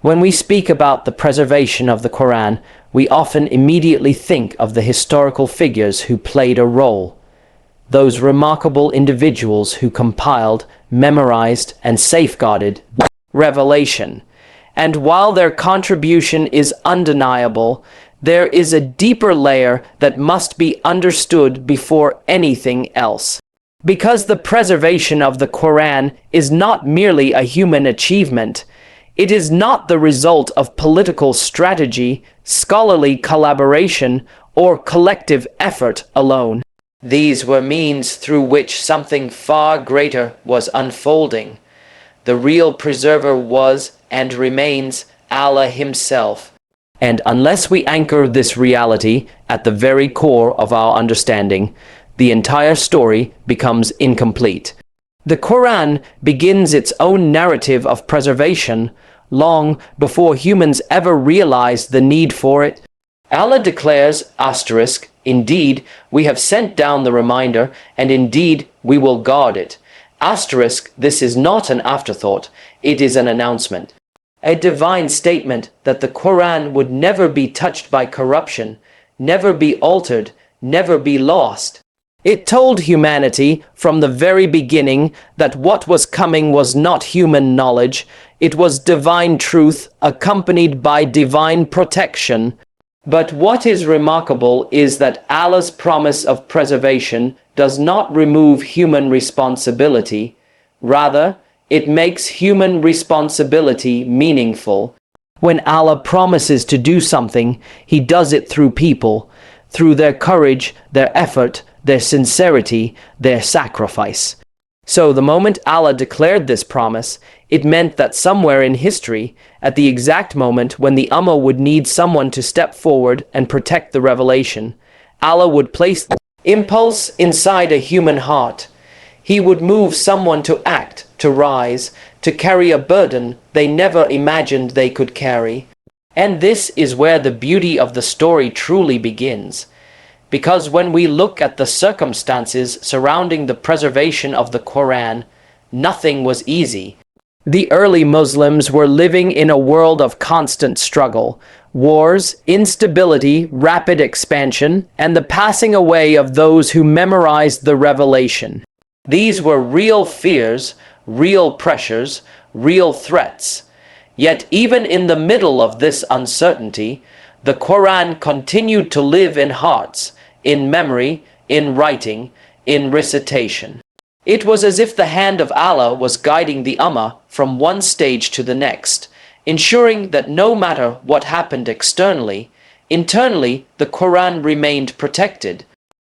When we speak about the preservation of the Quran, we often immediately think of the historical figures who played a role, those remarkable individuals who compiled, memorized, and safeguarded revelation. And while their contribution is undeniable, there is a deeper layer that must be understood before anything else. Because the preservation of the Quran is not merely a human achievement, it is not the result of political strategy, scholarly collaboration, or collective effort alone. These were means through which something far greater was unfolding. The real preserver was and remains Allah Himself. And unless we anchor this reality at the very core of our understanding, the entire story becomes incomplete. The Quran begins its own narrative of preservation long before humans ever realized the need for it. Allah declares, asterisk, indeed, we have sent down the reminder, and indeed, we will guard it. Asterisk, this is not an afterthought, it is an announcement. A divine statement that the Quran would never be touched by corruption, never be altered, never be lost. It told humanity from the very beginning that what was coming was not human knowledge, it was divine truth accompanied by divine protection. But what is remarkable is that Allah's promise of preservation does not remove human responsibility. Rather, it makes human responsibility meaningful. When Allah promises to do something, He does it through people, through their courage, their effort, their sincerity, their sacrifice. So the moment Allah declared this promise, it meant that somewhere in history, at the exact moment when the Ummah would need someone to step forward and protect the revelation, Allah would place the impulse inside a human heart. He would move someone to act, to rise, to carry a burden they never imagined they could carry. And this is where the beauty of the story truly begins. Because when we look at the circumstances surrounding the preservation of the Quran, nothing was easy. The early Muslims were living in a world of constant struggle, wars, instability, rapid expansion, and the passing away of those who memorized the revelation. These were real fears, real pressures, real threats. Yet even in the middle of this uncertainty, the Quran continued to live in hearts, in memory, in writing, in recitation. It was as if the hand of Allah was guiding the Ummah from one stage to the next, ensuring that no matter what happened externally, internally the Quran remained protected.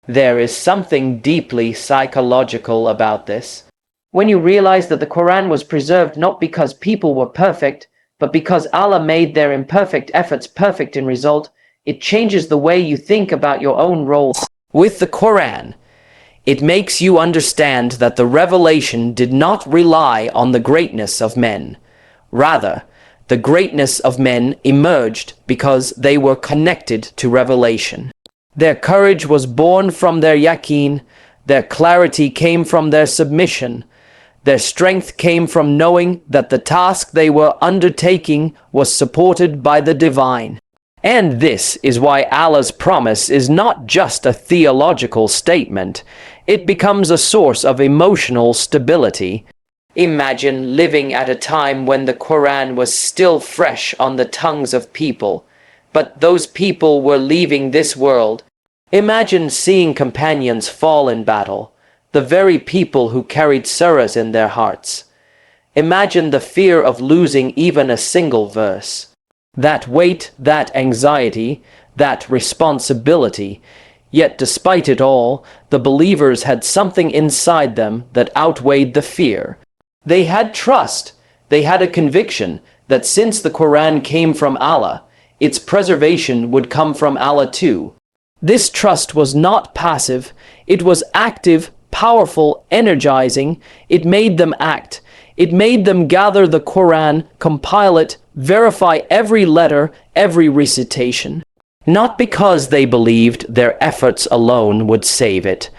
There is something deeply psychological about this. When you realize that the Quran was preserved not because people were perfect, but because Allah made their imperfect efforts perfect in result, it changes the way you think about your own role with the Quran. It makes you understand that the revelation did not rely on the greatness of men. Rather, the greatness of men emerged because they were connected to revelation. Their courage was born from their yaqeen, their clarity came from their submission, their strength came from knowing that the task they were undertaking was supported by the divine. And this is why Allah's promise is not just a theological statement, it becomes a source of emotional stability. Imagine living at a time when the Quran was still fresh on the tongues of people, but those people were leaving this world. Imagine seeing companions fall in battle, the very people who carried surahs in their hearts. Imagine the fear of losing even a single verse. That weight, that anxiety, that responsibility. Yet despite it all, the believers had something inside them that outweighed the fear. They had trust. They had a conviction that since the Quran came from Allah, its preservation would come from Allah too. This trust was not passive. It was active, powerful, energizing. It made them act. It made them gather the Quran, compile it, verify every letter, every recitation. Not because they believed their efforts alone would save it,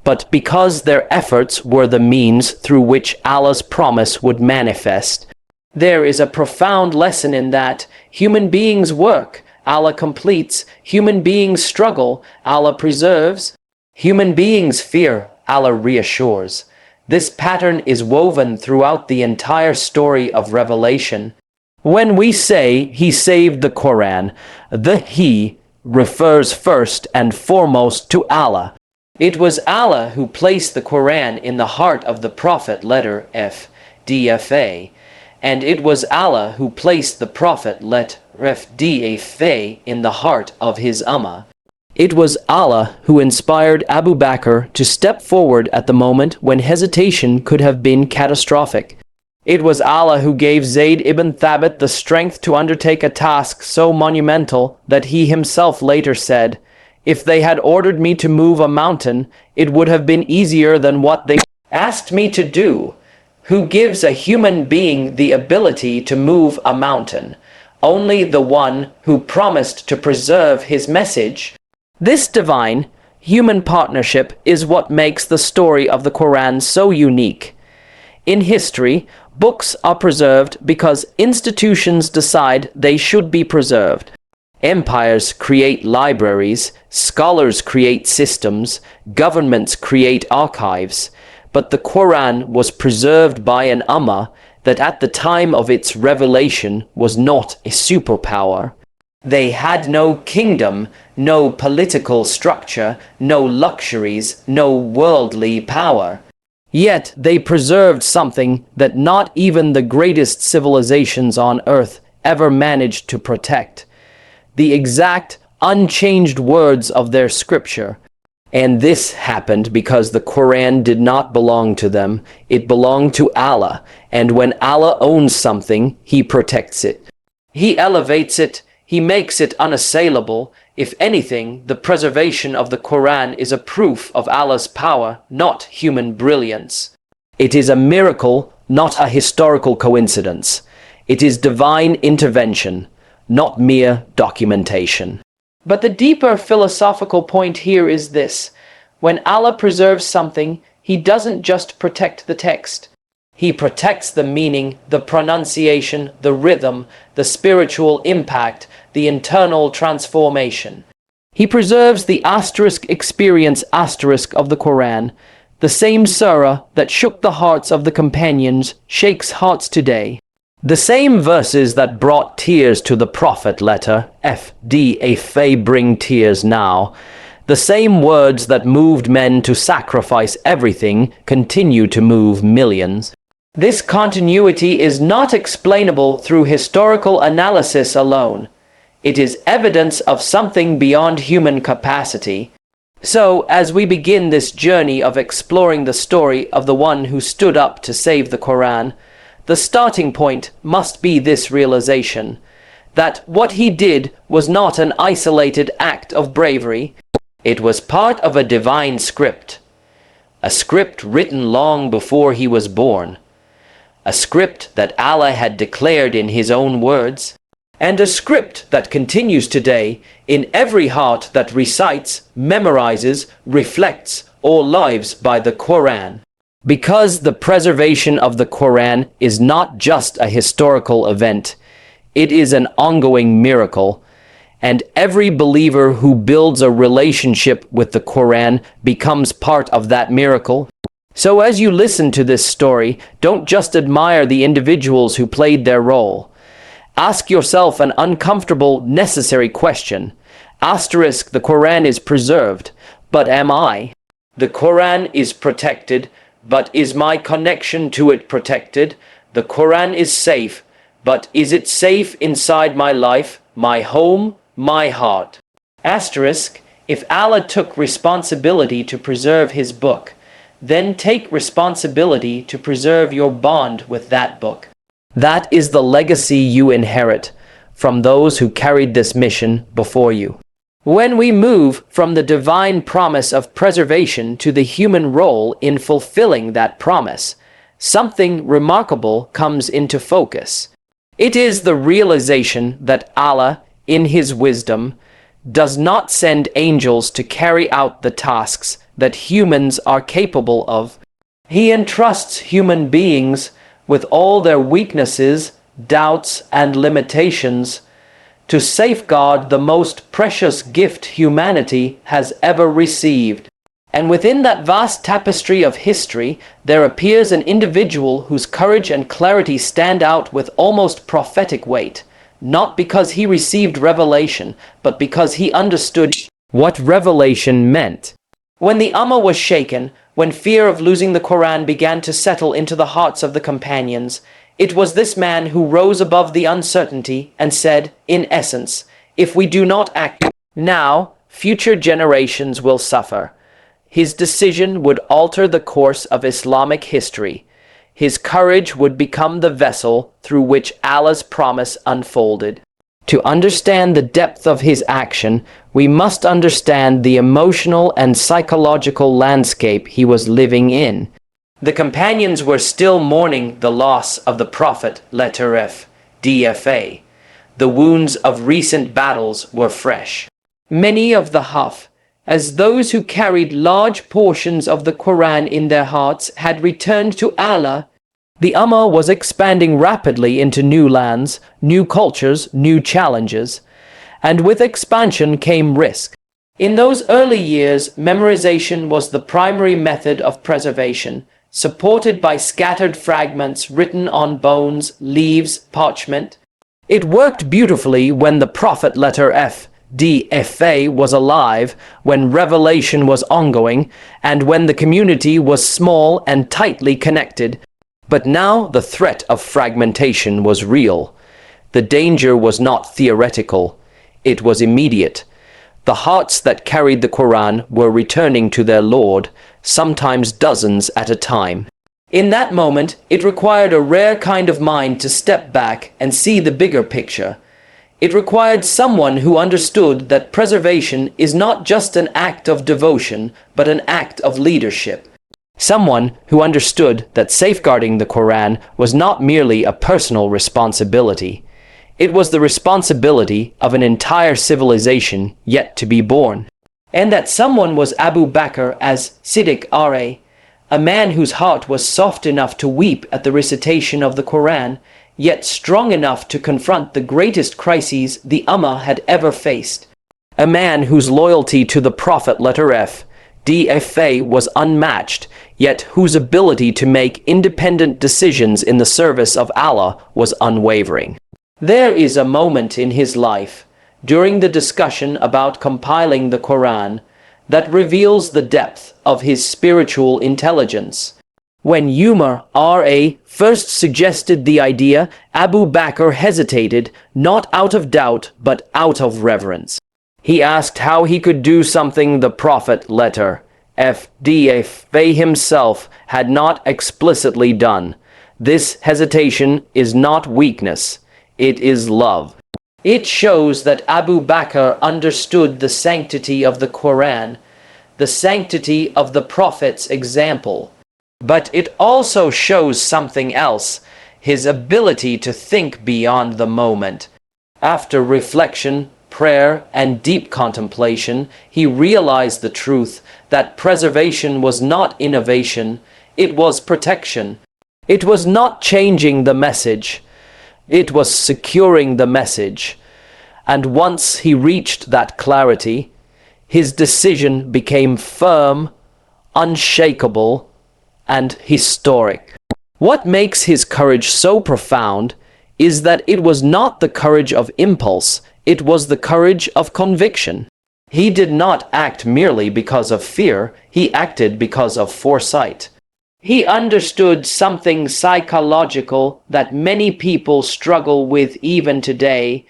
but because their efforts were the means through which Allah's promise would manifest. There is a profound lesson in that. Human beings work, Allah completes. Human beings struggle, Allah preserves. Human beings fear, Allah reassures. This pattern is woven throughout the entire story of Revelation. When we say He saved the Qur'an, the He refers first and foremost to Allah. It was Allah who placed the Qur'an in the heart of the Prophet, letter F, DFA, and it was Allah who placed the Prophet, letter FDFA, in the heart of his Ummah. It was Allah who inspired Abu Bakr to step forward at the moment when hesitation could have been catastrophic. It was Allah who gave Zayd ibn Thabit the strength to undertake a task so monumental that he himself later said, "If they had ordered me to move a mountain, it would have been easier than what they asked me to do." Who gives a human being the ability to move a mountain? Only the one who promised to preserve his message. This divine, human partnership is what makes the story of the Quran so unique. In history, books are preserved because institutions decide they should be preserved. Empires create libraries, scholars create systems, governments create archives. But the Quran was preserved by an Ummah that at the time of its revelation was not a superpower. They had no kingdom, no political structure, no luxuries, no worldly power. Yet they preserved something that not even the greatest civilizations on earth ever managed to protect: the exact, unchanged words of their scripture. And this happened because the Quran did not belong to them, it belonged to Allah, and when Allah owns something, He protects it. He elevates it, He makes it unassailable. If anything, the preservation of the Quran is a proof of Allah's power, not human brilliance. It is a miracle, not a historical coincidence. It is divine intervention, not mere documentation. But the deeper philosophical point here is this: when Allah preserves something, He doesn't just protect the text. He protects the meaning, the pronunciation, the rhythm, the spiritual impact, the internal transformation. He preserves the asterisk experience asterisk of the Quran. The same surah that shook the hearts of the companions shakes hearts today. The same verses that brought tears to the Prophet, letter FDFA, bring tears now. The same words that moved men to sacrifice everything continue to move millions. This continuity is not explainable through historical analysis alone. It is evidence of something beyond human capacity. So, as we begin this journey of exploring the story of the one who stood up to save the Quran, the starting point must be this realization, that what he did was not an isolated act of bravery. It was part of a divine script, a script written long before he was born, a script that Allah had declared in His own words, and a script that continues today in every heart that recites, memorizes, reflects, or lives by the Quran. Because the preservation of the Quran is not just a historical event, it is an ongoing miracle, and every believer who builds a relationship with the Quran becomes part of that miracle. So as you listen to this story, don't just admire the individuals who played their role. Ask yourself an uncomfortable, necessary question. Asterisk, the Quran is preserved, but am I? The Quran is protected, but is my connection to it protected? The Quran is safe, but is it safe inside my life, my home, my heart? Asterisk, if Allah took responsibility to preserve His book, then take responsibility to preserve your bond with that book. That is the legacy you inherit from those who carried this mission before you. When we move from the divine promise of preservation to the human role in fulfilling that promise, something remarkable comes into focus. It is the realization that Allah, in His wisdom, does not send angels to carry out the tasks that humans are capable of. He entrusts human beings with all their weaknesses, doubts, and limitations to safeguard the most precious gift humanity has ever received. And within that vast tapestry of history, there appears an individual whose courage and clarity stand out with almost prophetic weight, not because he received revelation, but because he understood what revelation meant. When the Ummah was shaken, when fear of losing the Qur'an began to settle into the hearts of the companions, it was this man who rose above the uncertainty and said, in essence, if we do not act now, future generations will suffer. His decision would alter the course of Islamic history. His courage would become the vessel through which Allah's promise unfolded. To understand the depth of his action, we must understand the emotional and psychological landscape he was living in. The companions were still mourning the loss of the Prophet, letter F, DFA. The wounds of recent battles were fresh. Many of the Huff, as those who carried large portions of the Qur'an in their hearts, had returned to Allah. The Ummah was expanding rapidly into new lands, new cultures, new challenges, and with expansion came risk. In those early years, memorization was the primary method of preservation, supported by scattered fragments written on bones, leaves, parchment. It worked beautifully when the Prophet, letter F, DFA, was alive, when revelation was ongoing, and when the community was small and tightly connected. But now the threat of fragmentation was real. The danger was not theoretical, it was immediate. The hearts that carried the Qur'an were returning to their Lord, sometimes dozens at a time. In that moment, it required a rare kind of mind to step back and see the bigger picture. It required someone who understood that preservation is not just an act of devotion, but an act of leadership. Someone who understood that safeguarding the Qur'an was not merely a personal responsibility. It was the responsibility of an entire civilization yet to be born. And that someone was Abu Bakr as Siddiq a man whose heart was soft enough to weep at the recitation of the Qur'an, yet strong enough to confront the greatest crises the Ummah had ever faced. A man whose loyalty to the Prophet, letter F, DFA, was unmatched, yet whose ability to make independent decisions in the service of Allah was unwavering. There is a moment in his life, during the discussion about compiling the Qur'an, that reveals the depth of his spiritual intelligence. When Umar first suggested the idea, Abu Bakr hesitated, not out of doubt, but out of reverence. He asked how he could do something the Prophet, letter FDFA, himself had not explicitly done. This hesitation is not weakness, it is love. It shows that Abu Bakr understood the sanctity of the Qur'an, the sanctity of the Prophet's example. But it also shows something else, his ability to think beyond the moment. After reflection, prayer, and deep contemplation, he realized the truth that preservation was not innovation, it was protection. It was not changing the message, it was securing the message. And once he reached that clarity, his decision became firm, unshakable, and historic. What makes his courage so profound is that it was not the courage of impulse, it was the courage of conviction. He did not act merely because of fear, he acted because of foresight. He understood something psychological that many people struggle with even today,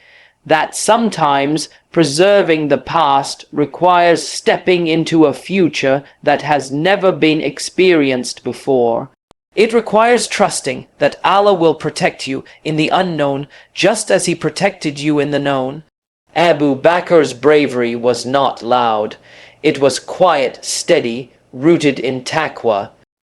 that sometimes preserving the past requires stepping into a future that has never been experienced before. It requires trusting that Allah will protect you in the unknown just as He protected you in the known. Abu Bakr's bravery was not loud. It was quiet, steady, rooted in taqwa.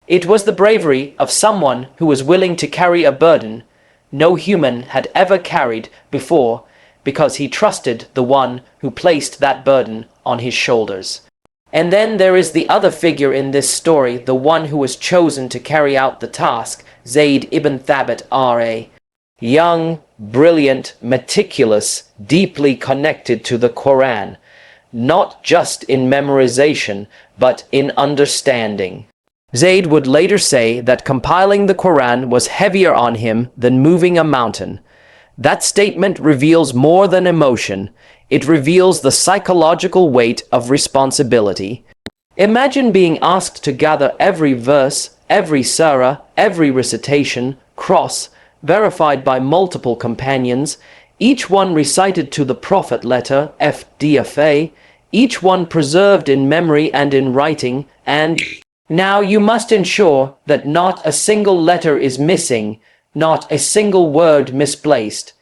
It was the bravery of someone who was willing to carry a burden no human had ever carried before, because he trusted the one who placed that burden on his shoulders. And then there is the other figure in this story, the one who was chosen to carry out the task, Zayd ibn Thabit R.A. Young, brilliant, meticulous, deeply connected to the Qur'an, not just in memorization, but in understanding. Zayd would later say that compiling the Qur'an was heavier on him than moving a mountain. That statement reveals more than emotion. It reveals the psychological weight of responsibility. Imagine being asked to gather every verse, every surah, every recitation, cross, verified by multiple companions, each one recited to the Prophet letter, FDFA, each one preserved in memory and in writing, and now you must ensure that not a single letter is missing, not a single word misplaced.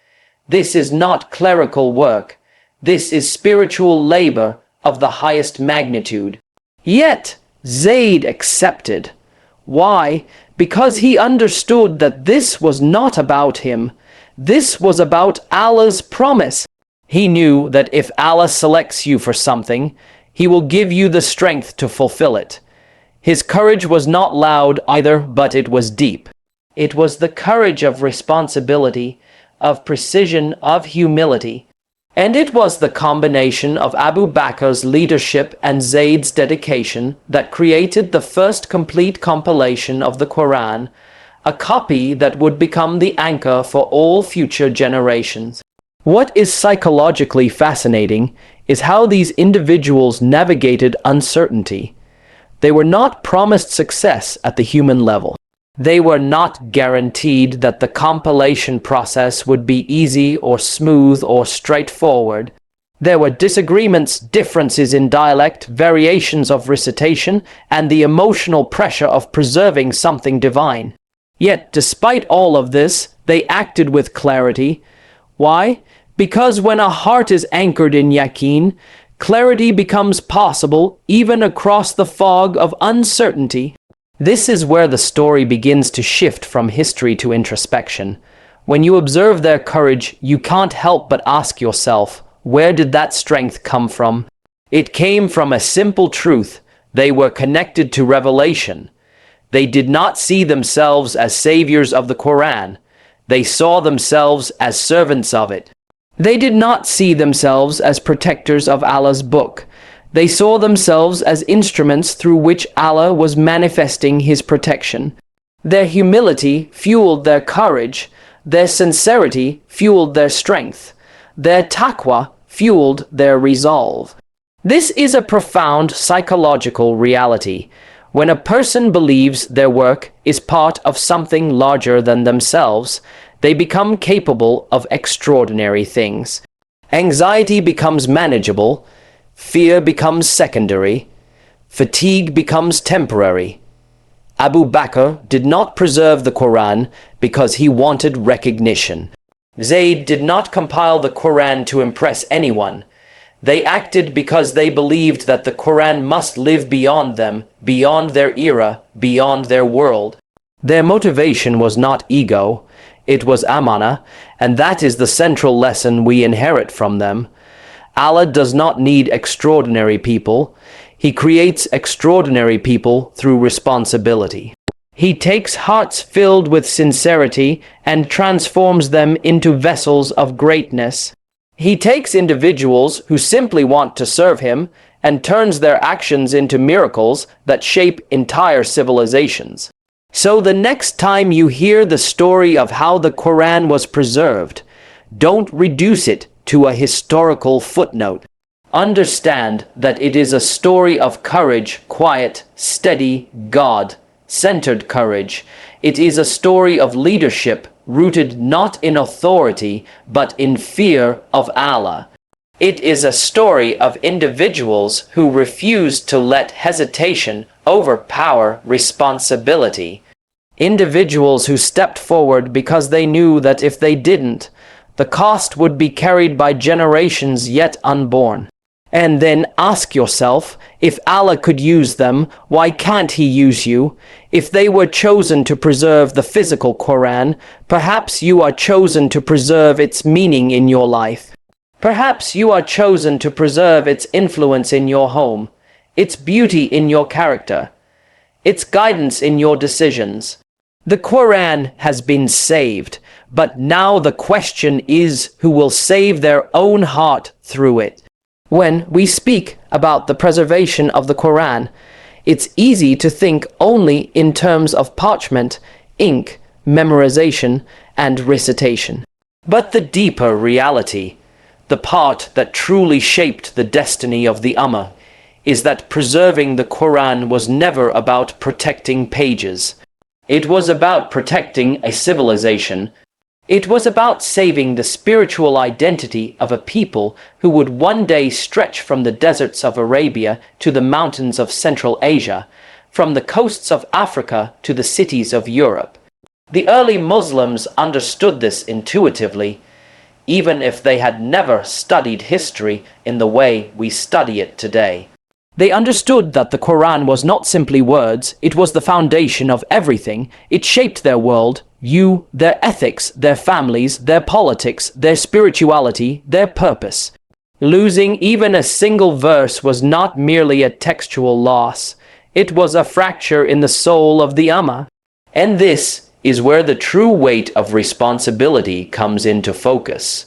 This is not clerical work. This is spiritual labor of the highest magnitude. Yet, Zayd accepted. Why? Because he understood that this was not about him. This was about Allah's promise. He knew that if Allah selects you for something, He will give you the strength to fulfill it. His courage was not loud either, but it was deep. It was the courage of responsibility, of precision, of humility. And it was the combination of Abu Bakr's leadership and Zayd's dedication that created the first complete compilation of the Qur'an, a copy that would become the anchor for all future generations. What is psychologically fascinating is how these individuals navigated uncertainty. They were not promised success at the human level. They were not guaranteed that the compilation process would be easy or smooth or straightforward. There were disagreements, differences in dialect, variations of recitation, and the emotional pressure of preserving something divine. Yet, despite all of this, they acted with clarity. Why? Because when a heart is anchored in yaqeen, clarity becomes possible even across the fog of uncertainty. This is where the story begins to shift from history to introspection. When you observe their courage, you can't help but ask yourself, where did that strength come from? It came from a simple truth. They were connected to revelation. They did not see themselves as saviors of the Qur'an. They saw themselves as servants of it. They did not see themselves as protectors of Allah's book. They saw themselves as instruments through which Allah was manifesting His protection. Their humility fueled their courage. Their sincerity fueled their strength. Their taqwa fueled their resolve. This is a profound psychological reality. When a person believes their work is part of something larger than themselves, they become capable of extraordinary things. Anxiety becomes manageable. Fear becomes secondary. Fatigue becomes temporary. Abu Bakr did not preserve the Qur'an because he wanted recognition. Zayd did not compile the Qur'an to impress anyone. They acted because they believed that the Qur'an must live beyond them, beyond their era, beyond their world. Their motivation was not ego, it was amana, and that is the central lesson we inherit from them. Allah does not need extraordinary people. He creates extraordinary people through responsibility. He takes hearts filled with sincerity and transforms them into vessels of greatness. He takes individuals who simply want to serve Him and turns their actions into miracles that shape entire civilizations. So the next time you hear the story of how the Qur'an was preserved, don't reduce it to a historical footnote. Understand that it is a story of courage, quiet, steady, God-centered courage. It is a story of leadership rooted not in authority, but in fear of Allah. It is a story of individuals who refused to let hesitation overpower responsibility. Individuals who stepped forward because they knew that if they didn't, the cost would be carried by generations yet unborn. And then ask yourself, if Allah could use them, why can't He use you? If they were chosen to preserve the physical Qur'an, perhaps you are chosen to preserve its meaning in your life. Perhaps you are chosen to preserve its influence in your home, its beauty in your character, its guidance in your decisions. The Qur'an has been saved, But now the question is who will save their own heart through it. When we speak about the preservation of the Quran, it's easy to think only in terms of parchment, ink, memorization, and recitation. But the deeper reality, the part that truly shaped the destiny of the Ummah, is that preserving the Quran was never about protecting pages. It was about protecting a civilization. It was about saving the spiritual identity of a people who would one day stretch from the deserts of Arabia to the mountains of Central Asia, from the coasts of Africa to the cities of Europe. The early Muslims understood this intuitively, even if they had never studied history in the way we study it today. They understood that the Quran was not simply words, it was the foundation of everything. It shaped their world, their ethics, their families, their politics, their spirituality, their purpose. Losing even a single verse was not merely a textual loss, it was a fracture in the soul of the Ummah. And this is where the true weight of responsibility comes into focus.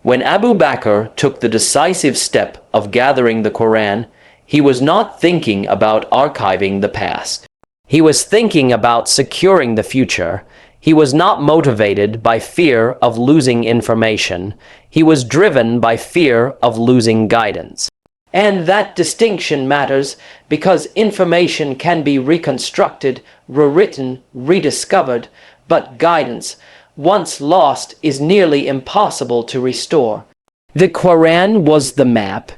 When Abu Bakr took the decisive step of gathering the Quran, he was not thinking about archiving the past. He was thinking about securing the future. He was not motivated by fear of losing information. He was driven by fear of losing guidance. And that distinction matters because information can be reconstructed, rewritten, rediscovered, but guidance, once lost, is nearly impossible to restore. The Quran was the map.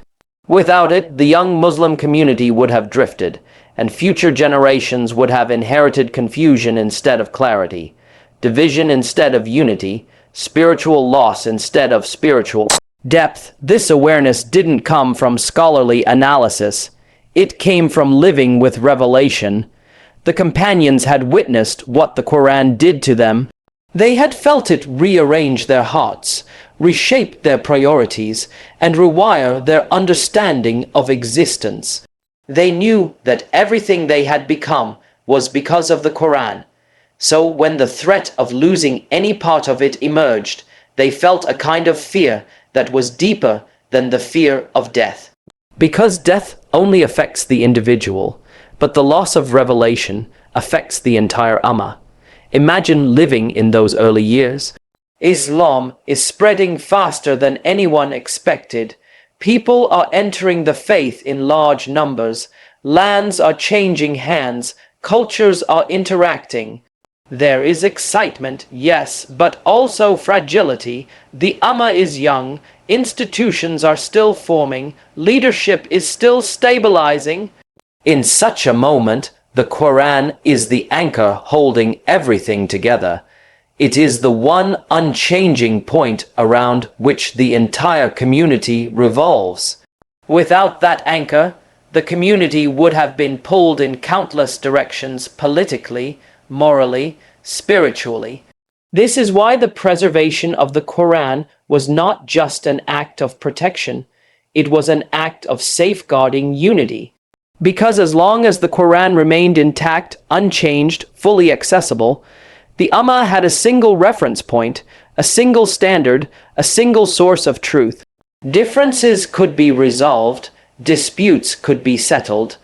Without it, the young Muslim community would have drifted, and future generations would have inherited confusion instead of clarity, division instead of unity, spiritual loss instead of spiritual depth. This awareness didn't come from scholarly analysis. It came from living with revelation. The companions had witnessed what the Quran did to them. They had felt it rearrange their hearts, reshape their priorities, and rewire their understanding of existence. They knew that everything they had become was because of the Quran. So when the threat of losing any part of it emerged, they felt a kind of fear that was deeper than the fear of death. Because death only affects the individual, but the loss of revelation affects the entire Ummah. Imagine living in those early years. Islam is spreading faster than anyone expected. People are entering the faith in large numbers. Lands are changing hands. Cultures are interacting. There is excitement, yes, but also fragility. The Ummah is young. Institutions are still forming. Leadership is still stabilizing. In such a moment, the Quran is the anchor holding everything together. It is the one unchanging point around which the entire community revolves. Without that anchor, the community would have been pulled in countless directions politically, morally, spiritually. This is why the preservation of the Quran was not just an act of protection. It was an act of safeguarding unity. Because as long as the Quran remained intact, unchanged, fully accessible, the Ummah had a single reference point, a single standard, a single source of truth. Differences could be resolved, disputes could be settled,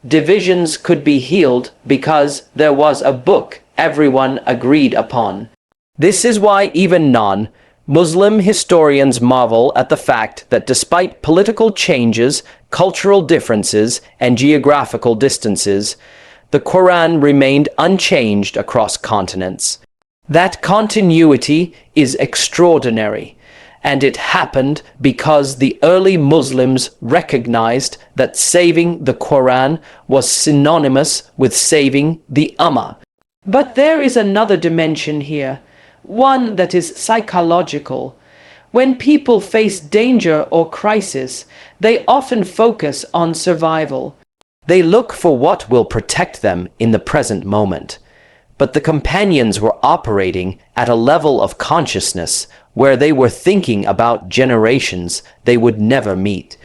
divisions could be healed because there was a book everyone agreed upon. This is why even non-Muslim historians marvel at the fact that despite political changes, cultural differences, and geographical distances, the Quran remained unchanged across continents. That continuity is extraordinary, and it happened because the early Muslims recognized that saving the Quran was synonymous with saving the Ummah. But there is another dimension here, one that is psychological. When people face danger or crisis, they often focus on survival. They look for what will protect them in the present moment. But the companions were operating at a level of consciousness where they were thinking about generations they would never meet.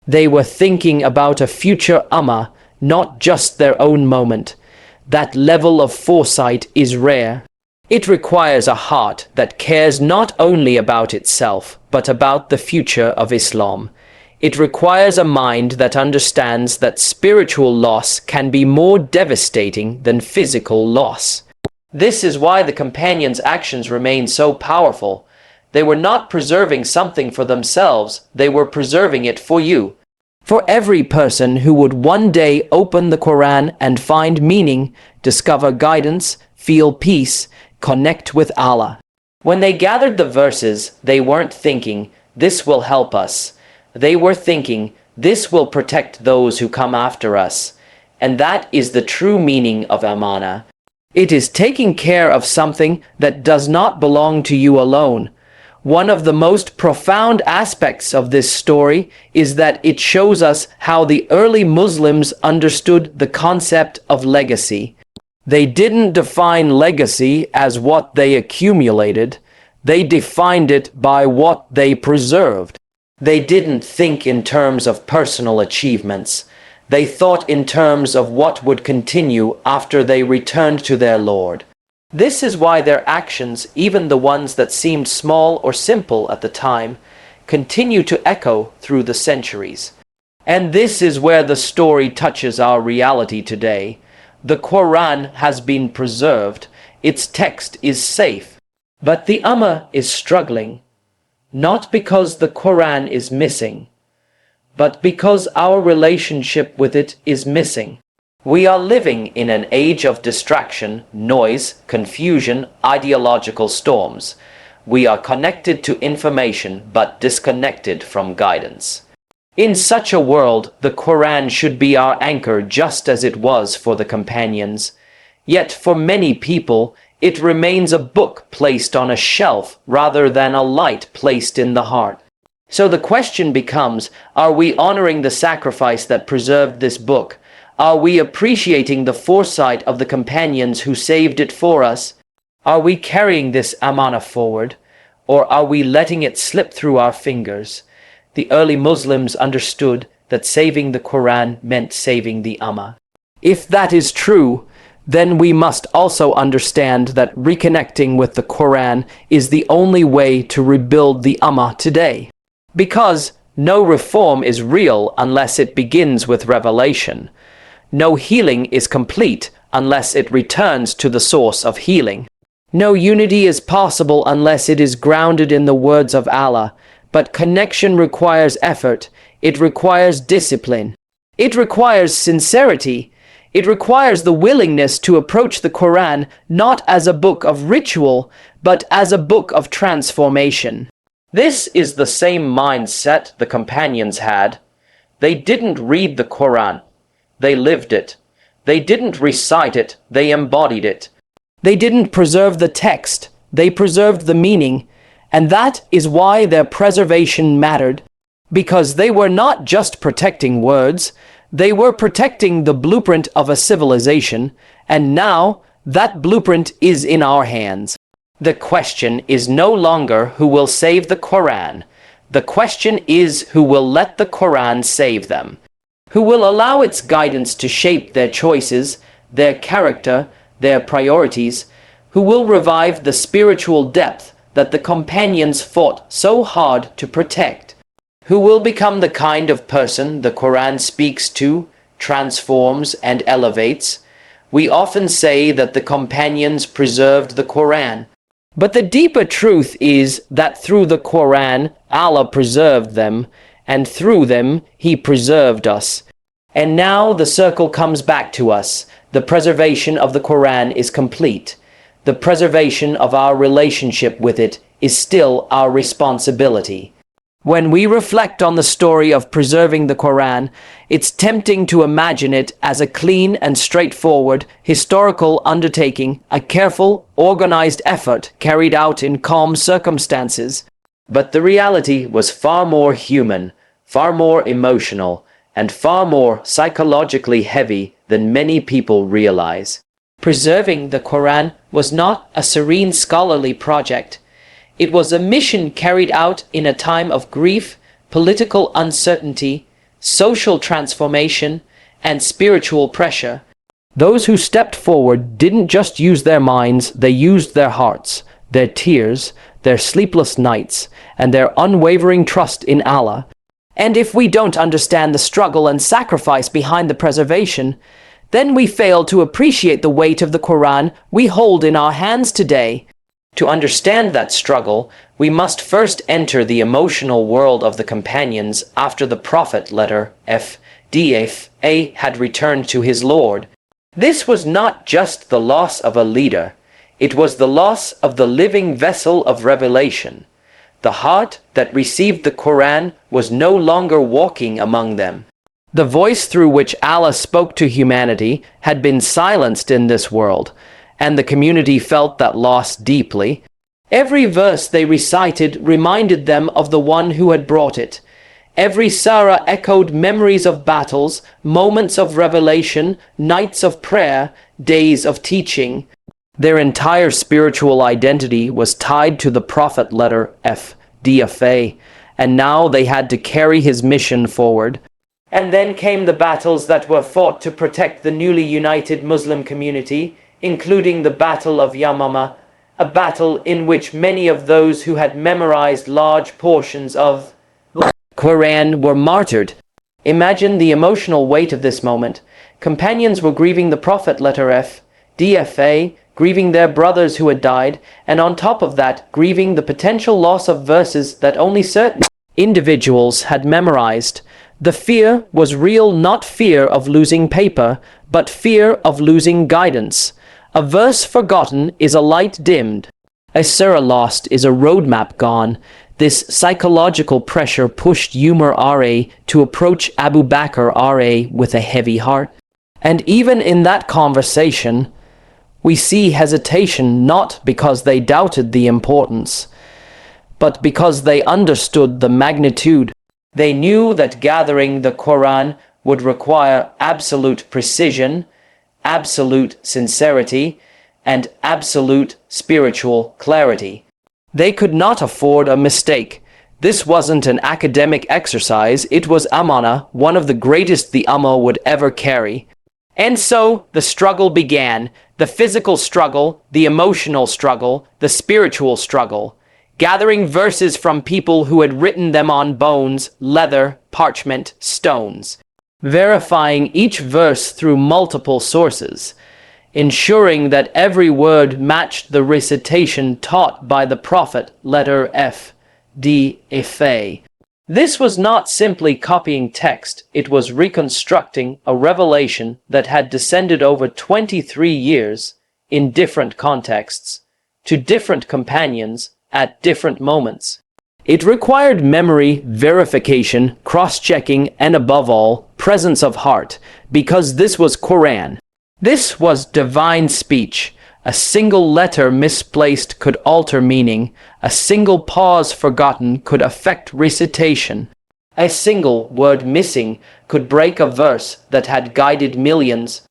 They were thinking about a future Ummah, not just their own moment. That level of foresight is rare. It requires a heart that cares not only about itself, but about the future of Islam. It requires a mind that understands that spiritual loss can be more devastating than physical loss. This is why the companions' actions remain so powerful. They were not preserving something for themselves, they were preserving it for you. For every person who would one day open the Quran and find meaning, discover guidance, feel peace, connect with Allah. When they gathered the verses, they weren't thinking, "This will help us." They were thinking, "This will protect those who come after us." And that is the true meaning of amana. It is taking care of something that does not belong to you alone. One of the most profound aspects of this story is that it shows us how the early Muslims understood the concept of legacy. They didn't define legacy as what they accumulated. They defined it by what they preserved. They didn't think in terms of personal achievements. They thought in terms of what would continue after they returned to their Lord. This is why their actions, even the ones that seemed small or simple at the time, continue to echo through the centuries. And this is where the story touches our reality today. The Quran has been preserved, its text is safe, but the Ummah is struggling, not because the Quran is missing, but because our relationship with it is missing. We are living in an age of distraction, noise, confusion, ideological storms. We are connected to information but disconnected from guidance. In such a world, the Quran should be our anchor just as it was for the companions. Yet for many people, it remains a book placed on a shelf rather than a light placed in the heart. So the question becomes, are we honoring the sacrifice that preserved this book? Are we appreciating the foresight of the companions who saved it for us? Are we carrying this amana forward, or are we letting it slip through our fingers? The early Muslims understood that saving the Quran meant saving the Ummah. If that is true, then we must also understand that reconnecting with the Quran is the only way to rebuild the Ummah today. Because no reform is real unless it begins with revelation. No healing is complete unless it returns to the source of healing. No unity is possible unless it is grounded in the words of Allah, but connection requires effort, it requires discipline, it requires sincerity, it requires the willingness to approach the Quran not as a book of ritual, but as a book of transformation. This is the same mindset the companions had. They didn't read the Quran. They lived it. They didn't recite it, they embodied it. They didn't preserve the text, they preserved the meaning, and that is why their preservation mattered, because they were not just protecting words, they were protecting the blueprint of a civilization, and now that blueprint is in our hands. The question is no longer who will save the Quran. The question is who will let the Quran save them. Who will allow its guidance to shape their choices, their character, their priorities, who will revive the spiritual depth that the companions fought so hard to protect, who will become the kind of person the Quran speaks to, transforms, and elevates. We often say that the companions preserved the Quran, but the deeper truth is that through the Quran, Allah preserved them, and through them, He preserved us. And now the circle comes back to us. The preservation of the Quran is complete. The preservation of our relationship with it is still our responsibility. When we reflect on the story of preserving the Quran, it's tempting to imagine it as a clean and straightforward historical undertaking, a careful, organized effort carried out in calm circumstances. But the reality was far more human, far more emotional, and far more psychologically heavy than many people realize. Preserving the Quran was not a serene scholarly project. It was a mission carried out in a time of grief, political uncertainty, social transformation, and spiritual pressure. Those who stepped forward didn't just use their minds, they used their hearts, their tears, their sleepless nights, and their unwavering trust in Allah. And if we don't understand the struggle and sacrifice behind the preservation, then we fail to appreciate the weight of the Quran we hold in our hands today. To understand that struggle, we must first enter the emotional world of the companions after the Prophet letter FDFA had returned to his Lord. This was not just the loss of a leader, it was the loss of the living vessel of revelation. The heart that received the Quran was no longer walking among them. The voice through which Allah spoke to humanity had been silenced in this world, and the community felt that loss deeply. Every verse they recited reminded them of the one who had brought it. Every surah echoed memories of battles, moments of revelation, nights of prayer, days of teaching. Their entire spiritual identity was tied to the Prophet letter FDFA, and now they had to carry his mission forward. And then came the battles that were fought to protect the newly united Muslim community, including the Battle of Yamama, a battle in which many of those who had memorized large portions of the Quran were martyred. Imagine the emotional weight of this moment. Companions were grieving the Prophet letter FDFA, grieving their brothers who had died, and on top of that, grieving the potential loss of verses that only certain individuals had memorized. The fear was real, not fear of losing paper, but fear of losing guidance. A verse forgotten is a light dimmed. A surah lost is a roadmap gone. This psychological pressure pushed Umar R.A. to approach Abu Bakr R.A. with a heavy heart. And even in that conversation, we see hesitation not because they doubted the importance, but because they understood the magnitude. They knew that gathering the Quran would require absolute precision, absolute sincerity, and absolute spiritual clarity. They could not afford a mistake. This wasn't an academic exercise, it was amana, one of the greatest the Ummah would ever carry. And so the struggle began, the physical struggle, the emotional struggle, the spiritual struggle. Gathering verses from people who had written them on bones, leather, parchment, stones, verifying each verse through multiple sources, ensuring that every word matched the recitation taught by the Prophet letter FDFA. This was not simply copying text, it was reconstructing a revelation that had descended over 23 years in different contexts, to different companions, at different moments. It required memory, verification, cross-checking, and above all, presence of heart, because this was Quran. This was divine speech. A single letter misplaced could alter meaning. A single pause forgotten could affect recitation. A single word missing could break a verse that had guided millions.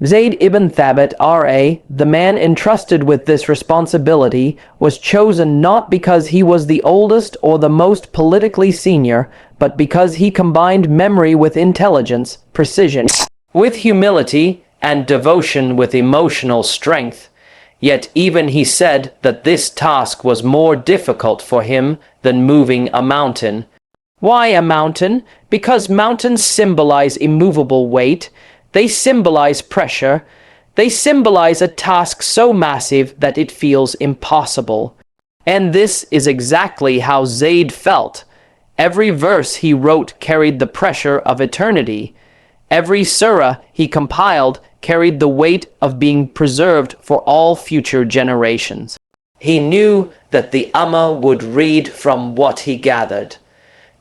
Zayd ibn Thabit R.A., the man entrusted with this responsibility, was chosen not because he was the oldest or the most politically senior, but because he combined memory with intelligence, precision with humility, and devotion with emotional strength. Yet even he said that this task was more difficult for him than moving a mountain. Why a mountain? Because mountains symbolize immovable weight. They symbolize pressure. They symbolize a task so massive that it feels impossible. And this is exactly how Zayd felt. Every verse he wrote carried the pressure of eternity. Every surah he compiled carried the weight of being preserved for all future generations. He knew that the Ummah would read from what he gathered.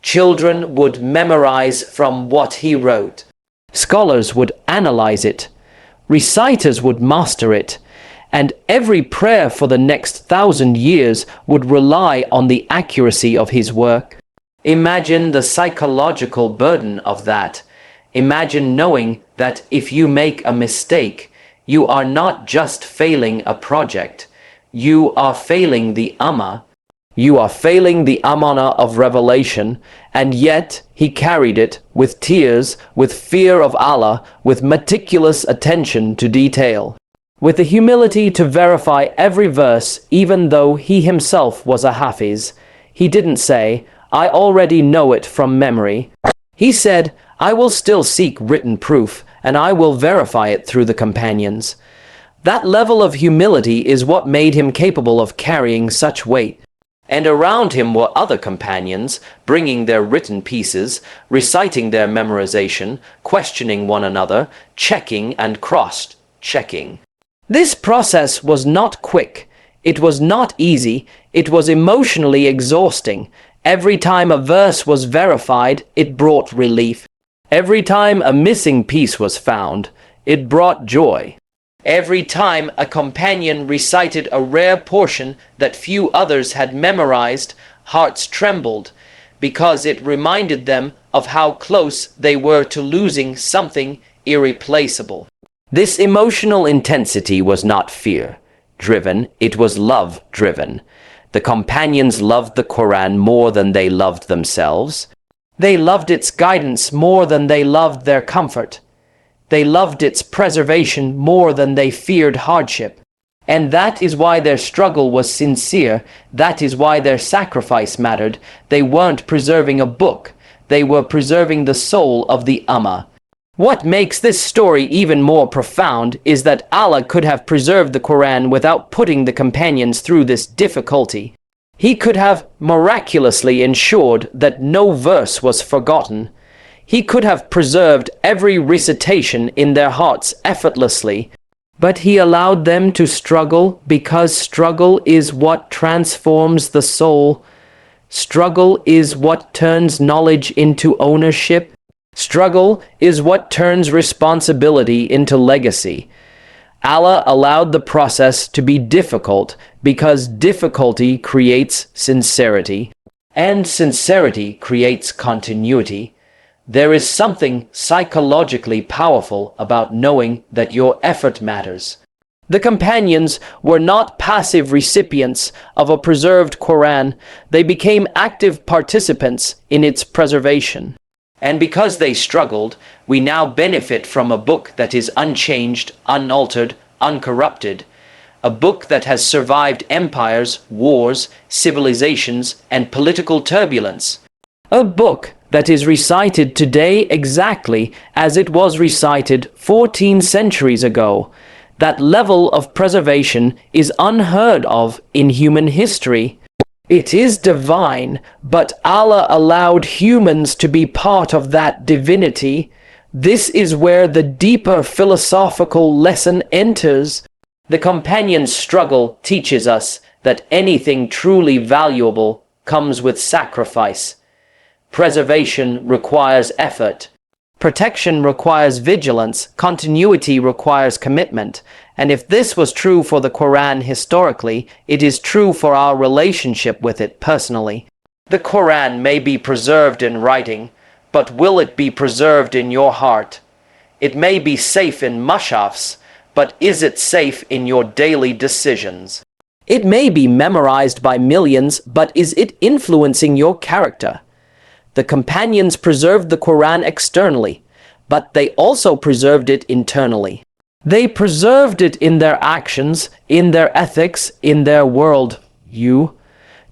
Children would memorize from what he wrote. Scholars would analyze it. Reciters would master it. And every prayer for the next 1,000 years would rely on the accuracy of his work. Imagine the psychological burden of that. Imagine knowing that if you make a mistake, you are not just failing a project, you are failing the Ummah. You are failing the amana of revelation, and yet he carried it with tears, with fear of Allah, with meticulous attention to detail, with the humility to verify every verse, even though he himself was a Hafiz. He didn't say, "I already know it from memory." He said, "I will still seek written proof, and I will verify it through the companions." That level of humility is what made him capable of carrying such weight. And around him were other companions, bringing their written pieces, reciting their memorization, questioning one another, checking and cross-checking. This process was not quick. It was not easy. It was emotionally exhausting. Every time a verse was verified, it brought relief. Every time a missing piece was found, it brought joy. Every time a companion recited a rare portion that few others had memorized, hearts trembled, because it reminded them of how close they were to losing something irreplaceable. This emotional intensity was not fear-driven, it was love-driven. The companions loved the Qur'an more than they loved themselves. They loved its guidance more than they loved their comfort. They loved its preservation more than they feared hardship. And that is why their struggle was sincere. That is why their sacrifice mattered. They weren't preserving a book. They were preserving the soul of the Ummah. What makes this story even more profound is that Allah could have preserved the Quran without putting the companions through this difficulty. He could have miraculously ensured that no verse was forgotten. He could have preserved every recitation in their hearts effortlessly, but he allowed them to struggle because struggle is what transforms the soul. Struggle is what turns knowledge into ownership. Struggle is what turns responsibility into legacy. Allah allowed the process to be difficult because difficulty creates sincerity, and sincerity creates continuity. There is something psychologically powerful about knowing that your effort matters. The companions were not passive recipients of a preserved Quran. They became active participants in its preservation. And because they struggled, we now benefit from a book that is unchanged, unaltered, uncorrupted. A book that has survived empires, wars, civilizations, and political turbulence. A book that is recited today exactly as it was recited 14 centuries ago. That level of preservation is unheard of in human history. It is divine, but Allah allowed humans to be part of that divinity. This is where the deeper philosophical lesson enters. The companion's struggle teaches us that anything truly valuable comes with sacrifice. Preservation requires effort. Protection requires vigilance. Continuity requires commitment. And if this was true for the Quran historically, it is true for our relationship with it personally. The Quran may be preserved in writing, but will it be preserved in your heart? It may be safe in mushafs, but is it safe in your daily decisions? It may be memorized by millions, but is it influencing your character? The companions preserved the Quran externally, but they also preserved it internally. They preserved it in their actions, in their ethics, in their worldview.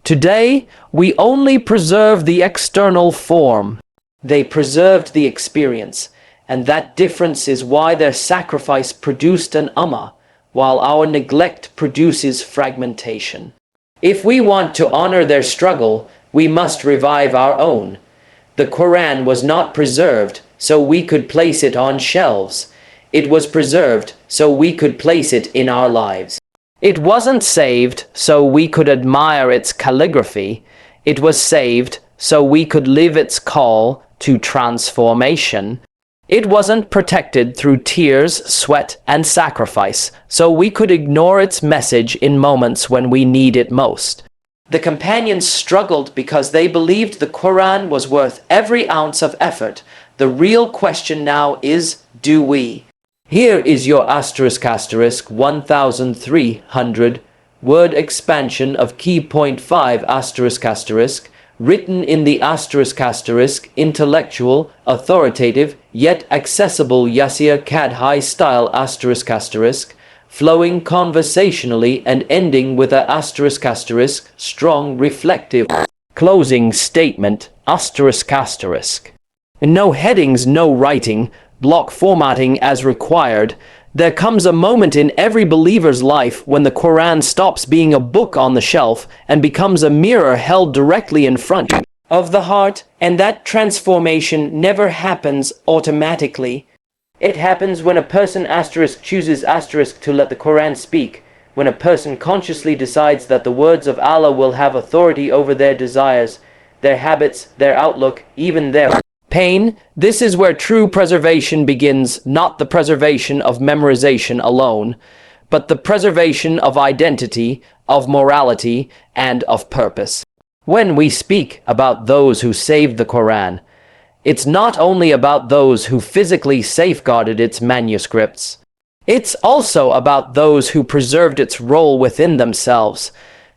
Today, we only preserve the external form. They preserved the experience, and that difference is why their sacrifice produced an ummah, while our neglect produces fragmentation. If we want to honor their struggle, we must revive our own. The Quran was not preserved so we could place it on shelves. It was preserved so we could place it in our lives. It wasn't saved so we could admire its calligraphy. It was saved so we could live its call to transformation. It wasn't protected through tears, sweat, and sacrifice so we could ignore its message in moments when we need it most. The companions struggled because they believed the Quran was worth every ounce of effort. The real question now is, do we? Here is your **1300 word expansion of key point 5 asterisk asterisk, written in the asterisk asterisk intellectual, authoritative, yet accessible Yasir Qadhi style asterisk asterisk, flowing conversationally and ending with a asterisk asterisk, strong reflective closing statement asterisk asterisk. No headings, no writing, block formatting as required. There comes a moment in every believer's life when the Quran stops being a book on the shelf and becomes a mirror held directly in front of the heart, and that transformation never happens automatically. It happens when a person asterisk chooses asterisk to let the Quran speak, when a person consciously decides that the words of Allah will have authority over their desires, their habits, their outlook, even their pain. This is where true preservation begins, not the preservation of memorization alone, but the preservation of identity, of morality, and of purpose. When we speak about those who saved the Quran, it's not only about those who physically safeguarded its manuscripts. It's also about those who preserved its role within themselves.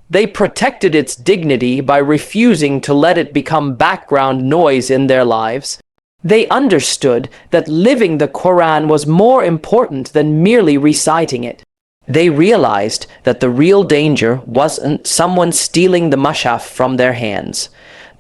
They protected its dignity by refusing to let it become background noise in their lives. They understood that living the Quran was more important than merely reciting it. They realized that the real danger wasn't someone stealing the mushaf from their hands.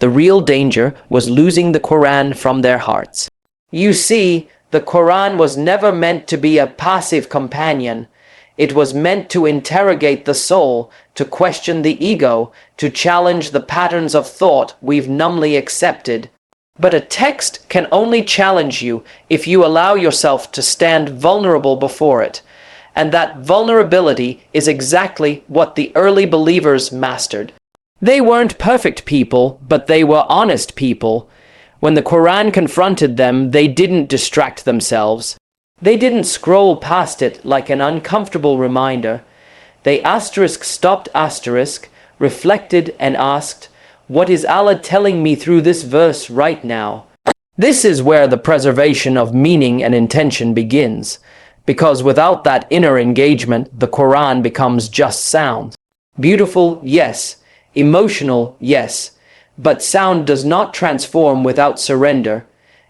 The real danger was losing the Quran from their hearts. You see, the Quran was never meant to be a passive companion. It was meant to interrogate the soul, to question the ego, to challenge the patterns of thought we've numbly accepted. But a text can only challenge you if you allow yourself to stand vulnerable before it. And that vulnerability is exactly what the early believers mastered. They weren't perfect people, but they were honest people. When the Quran confronted them, they didn't distract themselves. They didn't scroll past it like an uncomfortable reminder. They stopped reflected and asked, "What is Allah telling me through this verse right now?" This is where the preservation of meaning and intention begins, because without that inner engagement, the Quran becomes just sound. Beautiful, yes. Emotional, yes. But sound does not transform without surrender.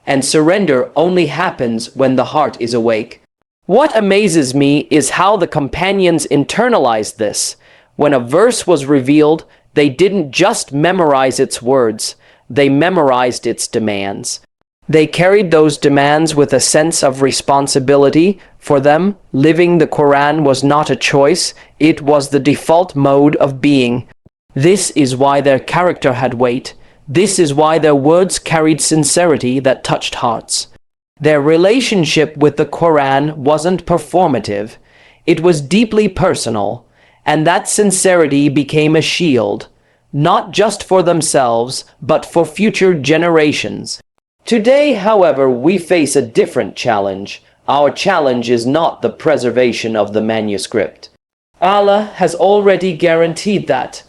And surrender only happens when the heart is awake. What amazes me is how the companions internalized this. When a verse was revealed, they didn't just memorize its words, they memorized its demands. They carried those demands with a sense of responsibility. For them, living the Quran was not a choice, it was the default mode of being. This is why their character had weight. This is why their words carried sincerity that touched hearts. Their relationship with the Quran wasn't performative. It was deeply personal, and that sincerity became a shield, not just for themselves, but for future generations. Today, however, we face a different challenge. Our challenge is not the preservation of the manuscript. Allah has already guaranteed that.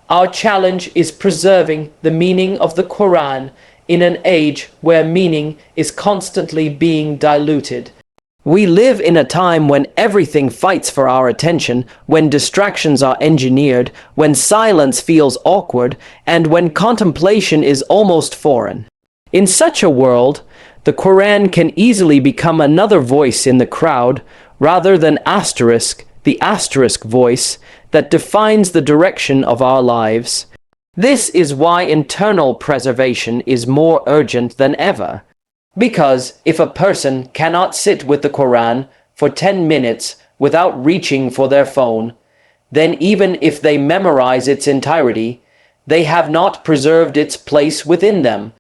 Our challenge is preserving the meaning of the Quran in an age where meaning is constantly being diluted. We live in a time when everything fights for our attention, when distractions are engineered, when silence feels awkward, and when contemplation is almost foreign. In such a world, the Quran can easily become another voice in the crowd, rather than the asterisk voice that defines the direction of our lives. This is why internal preservation is more urgent than ever. Because if a person cannot sit with the Quran for 10 minutes without reaching for their phone, then even if they memorize its entirety, they have not preserved its place within them.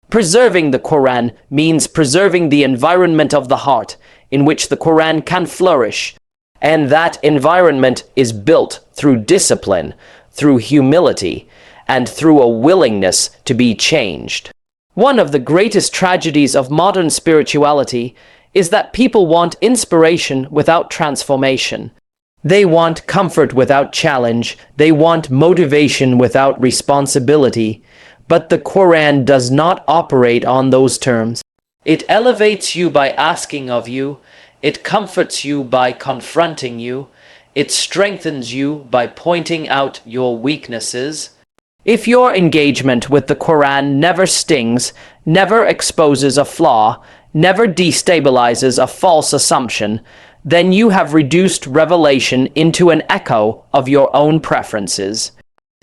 Preserving the Quran means preserving the environment of the heart in which the Quran can flourish. And that environment is built through discipline, through humility, and through a willingness to be changed. One of the greatest tragedies of modern spirituality is that people want inspiration without transformation. They want comfort without challenge. They want motivation without responsibility. But the Quran does not operate on those terms. It elevates you by asking of you. It comforts you by confronting you. It strengthens you by pointing out your weaknesses. If your engagement with the Quran never stings, never exposes a flaw, never destabilizes a false assumption, then you have reduced revelation into an echo of your own preferences.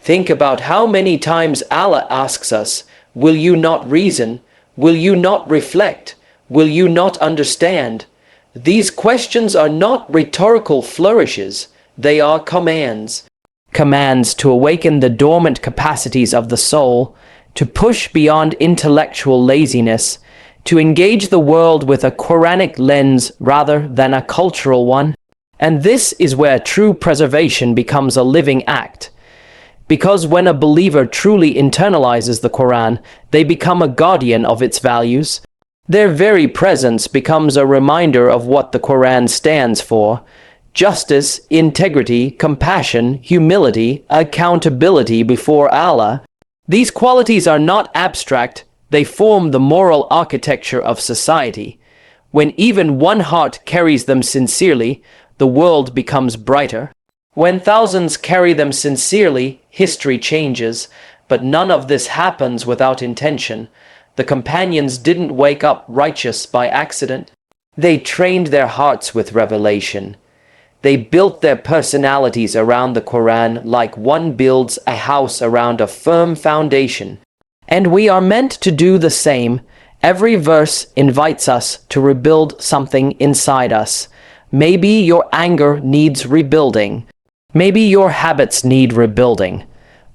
Think about how many times Allah asks us, "Will you not reason? Will you not reflect? Will you not understand?" These questions are not rhetorical flourishes, they are commands. Commands to awaken the dormant capacities of the soul, to push beyond intellectual laziness, to engage the world with a Quranic lens rather than a cultural one. And this is where true preservation becomes a living act. Because when a believer truly internalizes the Quran, they become a guardian of its values. Their very presence becomes a reminder of what the Quran stands for: justice, integrity, compassion, humility, accountability before Allah. These qualities are not abstract, they form the moral architecture of society. When even one heart carries them sincerely, the world becomes brighter. When thousands carry them sincerely, history changes, but none of this happens without intention. The companions didn't wake up righteous by accident. They trained their hearts with revelation. They built their personalities around the Quran like one builds a house around a firm foundation. And we are meant to do the same. Every verse invites us to rebuild something inside us. Maybe your anger needs rebuilding. Maybe your habits need rebuilding.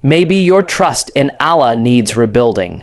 Maybe your trust in Allah needs rebuilding.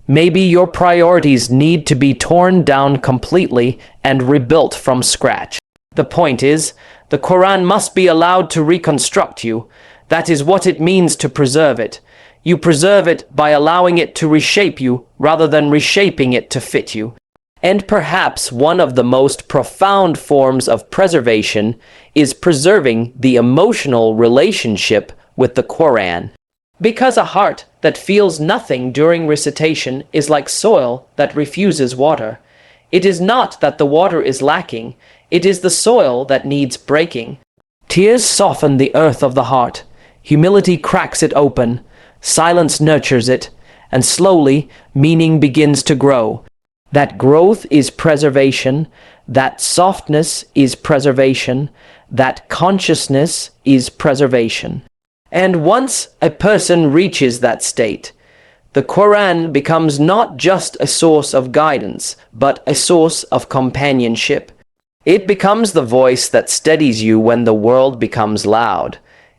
Maybe your priorities need to be torn down completely and rebuilt from scratch. The point is, the Quran must be allowed to reconstruct you. That is what it means to preserve it. You preserve it by allowing it to reshape you rather than reshaping it to fit you. And perhaps one of the most profound forms of preservation is preserving the emotional relationship with the Quran. Because a heart that feels nothing during recitation is like soil that refuses water. It is not that the water is lacking, it is the soil that needs breaking. Tears soften the earth of the heart, humility cracks it open, silence nurtures it, and slowly meaning begins to grow. That growth is preservation, that softness is preservation, that consciousness is preservation. And once a person reaches that state, the Quran becomes not just a source of guidance, but a source of companionship. It becomes the voice that steadies you when the world becomes loud.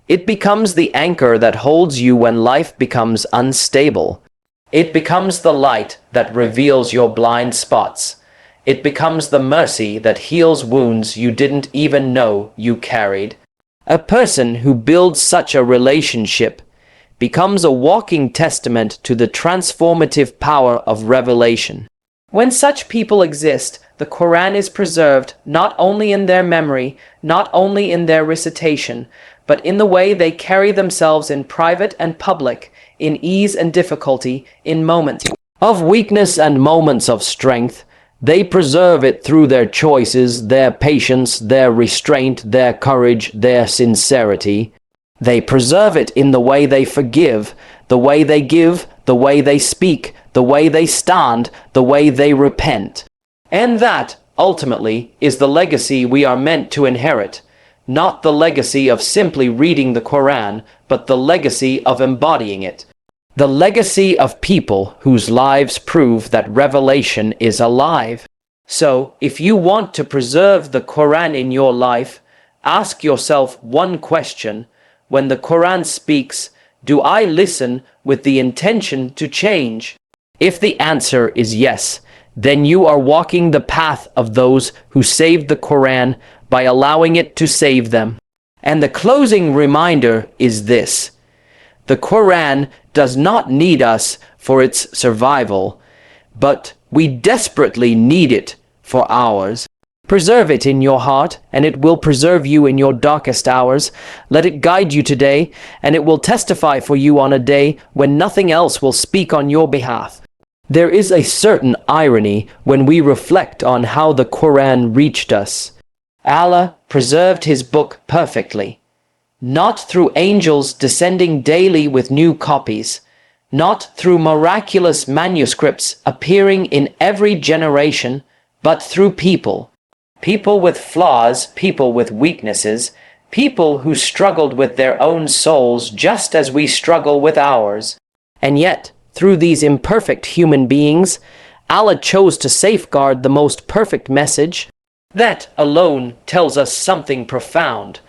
It becomes the anchor that holds you when life becomes unstable. It becomes the light that reveals your blind spots. It becomes the mercy that heals wounds you didn't even know you carried. A person who builds such a relationship becomes a walking testament to the transformative power of revelation. When such people exist, the Quran is preserved not only in their memory, not only in their recitation, but in the way they carry themselves in private and public, in ease and difficulty, in moments of weakness and moments of strength. They preserve it through their choices, their patience, their restraint, their courage, their sincerity. They preserve it in the way they forgive, the way they give, the way they speak, the way they stand, the way they repent. And that, ultimately, is the legacy we are meant to inherit. Not the legacy of simply reading the Quran, but the legacy of embodying it. The legacy of people whose lives prove that revelation is alive. So, if you want to preserve the Quran in your life, ask yourself one question. When the Quran speaks, do I listen with the intention to change? If the answer is yes, then you are walking the path of those who saved the Quran by allowing it to save them. And the closing reminder is this: the Quran does not need us for its survival, but we desperately need it for ours. Preserve it in your heart, and it will preserve you in your darkest hours. Let it guide you today, and it will testify for you on a day when nothing else will speak on your behalf. There is a certain irony when we reflect on how the Quran reached us. Allah preserved his book perfectly, not through angels descending daily with new copies, not through miraculous manuscripts appearing in every generation, but through people. People with flaws, people with weaknesses, people who struggled with their own souls just as we struggle with ours. And yet, through these imperfect human beings, Allah chose to safeguard the most perfect message. That alone tells us something profound.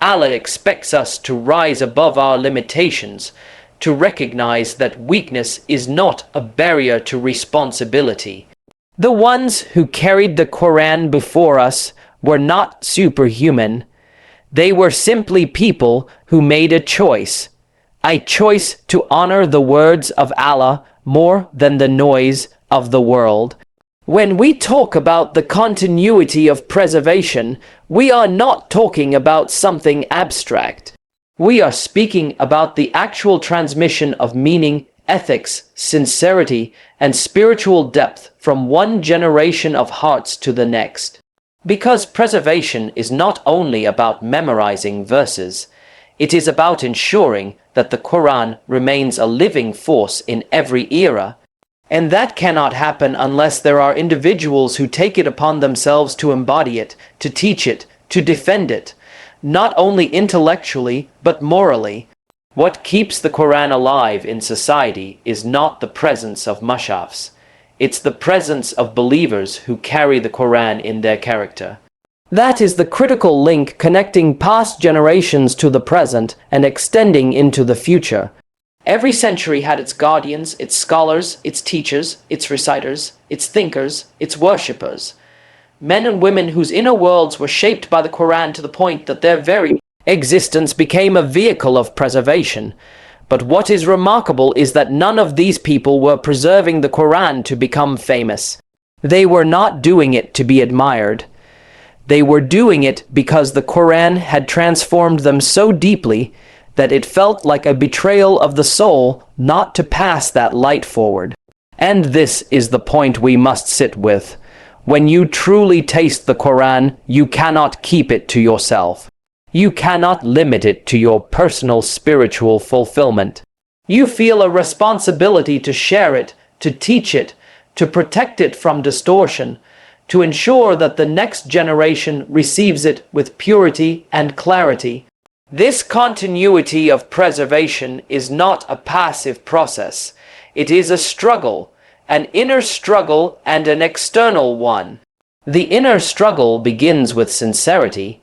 Allah expects us to rise above our limitations, to recognize that weakness is not a barrier to responsibility. The ones who carried the Qur'an before us were not superhuman. They were simply people who made a choice to honor the words of Allah more than the noise of the world. When we talk about the continuity of preservation, we are not talking about something abstract. We are speaking about the actual transmission of meaning, ethics, sincerity, and spiritual depth from one generation of hearts to the next. Because preservation is not only about memorizing verses, it is about ensuring that the Quran remains a living force in every era. And that cannot happen unless there are individuals who take it upon themselves to embody it, to teach it, to defend it, not only intellectually, but morally. What keeps the Quran alive in society is not the presence of mushafs. It's the presence of believers who carry the Quran in their character. That is the critical link connecting past generations to the present and extending into the future. Every century had its guardians, its scholars, its teachers, its reciters, its thinkers, its worshippers. Men and women whose inner worlds were shaped by the Quran to the point that their very existence became a vehicle of preservation. But what is remarkable is that none of these people were preserving the Quran to become famous. They were not doing it to be admired. They were doing it because the Quran had transformed them so deeply that it felt like a betrayal of the soul not to pass that light forward. And this is the point we must sit with. When you truly taste the Quran, you cannot keep it to yourself. You cannot limit it to your personal spiritual fulfillment. You feel a responsibility to share it, to teach it, to protect it from distortion, to ensure that the next generation receives it with purity and clarity. This continuity of preservation is not a passive process. It is a struggle, an inner struggle and an external one. The inner struggle begins with sincerity.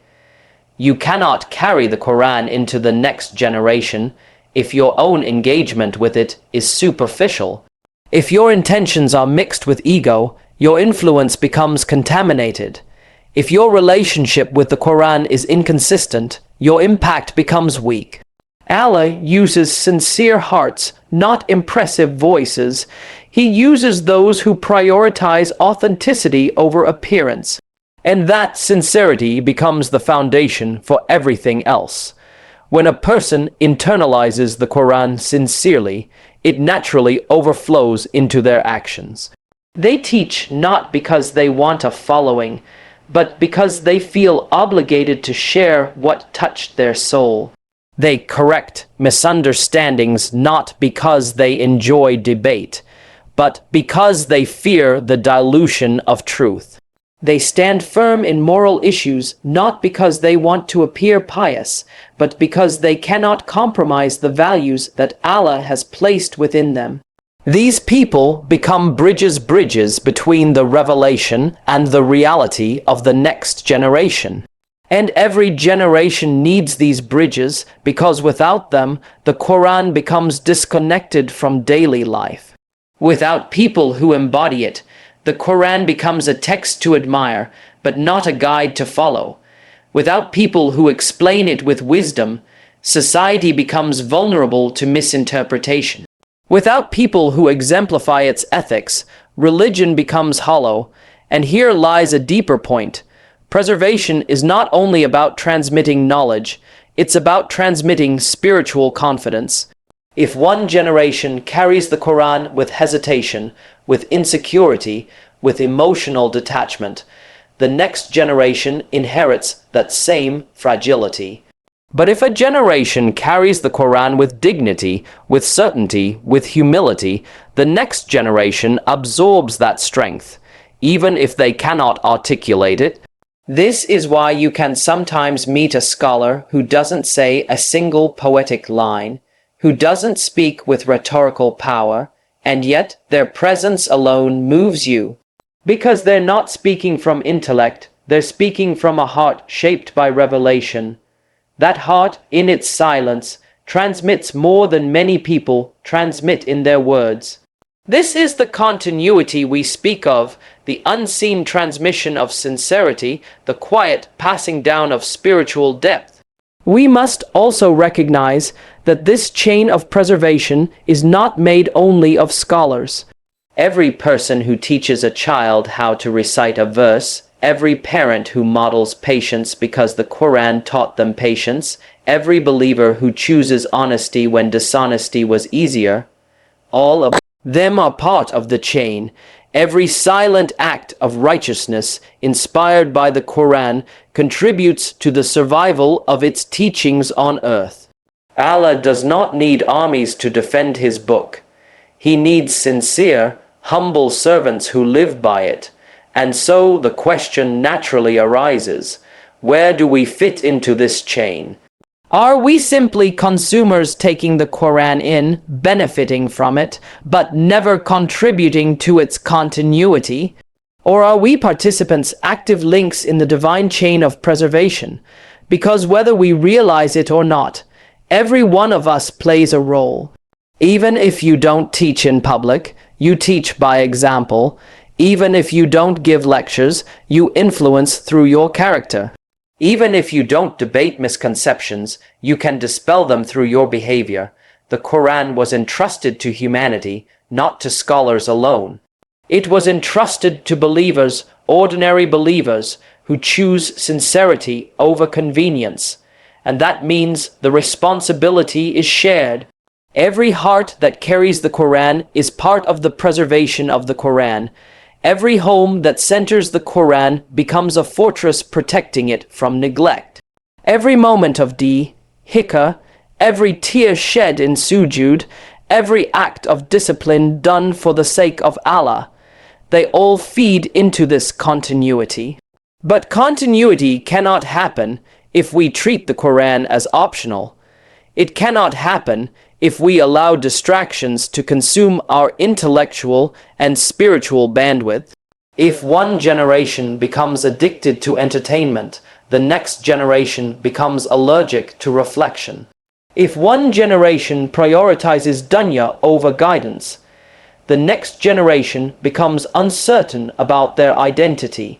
You cannot carry the Quran into the next generation if your own engagement with it is superficial. If your intentions are mixed with ego, your influence becomes contaminated. If your relationship with the Quran is inconsistent, your impact becomes weak. Allah uses sincere hearts, not impressive voices. He uses those who prioritize authenticity over appearance. And that sincerity becomes the foundation for everything else. When a person internalizes the Quran sincerely, it naturally overflows into their actions. They teach not because they want a following, but because they feel obligated to share what touched their soul. They correct misunderstandings not because they enjoy debate, but because they fear the dilution of truth. They stand firm in moral issues not because they want to appear pious, but because they cannot compromise the values that Allah has placed within them. These people become bridges between the revelation and the reality of the next generation. And every generation needs these bridges because without them, the Quran becomes disconnected from daily life. Without people who embody it, the Quran becomes a text to admire, but not a guide to follow. Without people who explain it with wisdom, society becomes vulnerable to misinterpretation. Without people who exemplify its ethics, religion becomes hollow. And here lies a deeper point. Preservation is not only about transmitting knowledge, it's about transmitting spiritual confidence. If one generation carries the Quran with hesitation, with insecurity, with emotional detachment, the next generation inherits that same fragility. But if a generation carries the Quran with dignity, with certainty, with humility, the next generation absorbs that strength, even if they cannot articulate it. This is why you can sometimes meet a scholar who doesn't say a single poetic line, who doesn't speak with rhetorical power, and yet their presence alone moves you. Because they're not speaking from intellect, they're speaking from a heart shaped by revelation. That heart, in its silence, transmits more than many people transmit in their words. This is the continuity we speak of, the unseen transmission of sincerity, the quiet passing down of spiritual depth. We must also recognize that this chain of preservation is not made only of scholars. Every person who teaches a child how to recite a verse, every parent who models patience because the Quran taught them patience, every believer who chooses honesty when dishonesty was easier, all of them are part of the chain. Every silent act of righteousness inspired by the Quran contributes to the survival of its teachings on earth. Allah does not need armies to defend his book. He needs sincere, humble servants who live by it. And so the question naturally arises, where do we fit into this chain? Are we simply consumers taking the Quran in, benefiting from it, but never contributing to its continuity? Or are we participants, active links in the divine chain of preservation? Because whether we realize it or not, every one of us plays a role. Even if you don't teach in public, you teach by example. Even if you don't give lectures, you influence through your character. Even if you don't debate misconceptions, you can dispel them through your behavior. The Quran was entrusted to humanity, not to scholars alone. It was entrusted to believers, ordinary believers, who choose sincerity over convenience. And that means the responsibility is shared. Every heart that carries the Quran is part of the preservation of the Quran. Every home that centers the Quran becomes a fortress protecting it from neglect. Every moment of hikah, every tear shed in sujud, every act of discipline done for the sake of Allah, they all feed into this continuity. But continuity cannot happen if we treat the Quran as optional. It cannot happen if we allow distractions to consume our intellectual and spiritual bandwidth. If one generation becomes addicted to entertainment, the next generation becomes allergic to reflection. If one generation prioritizes dunya over guidance, the next generation becomes uncertain about their identity.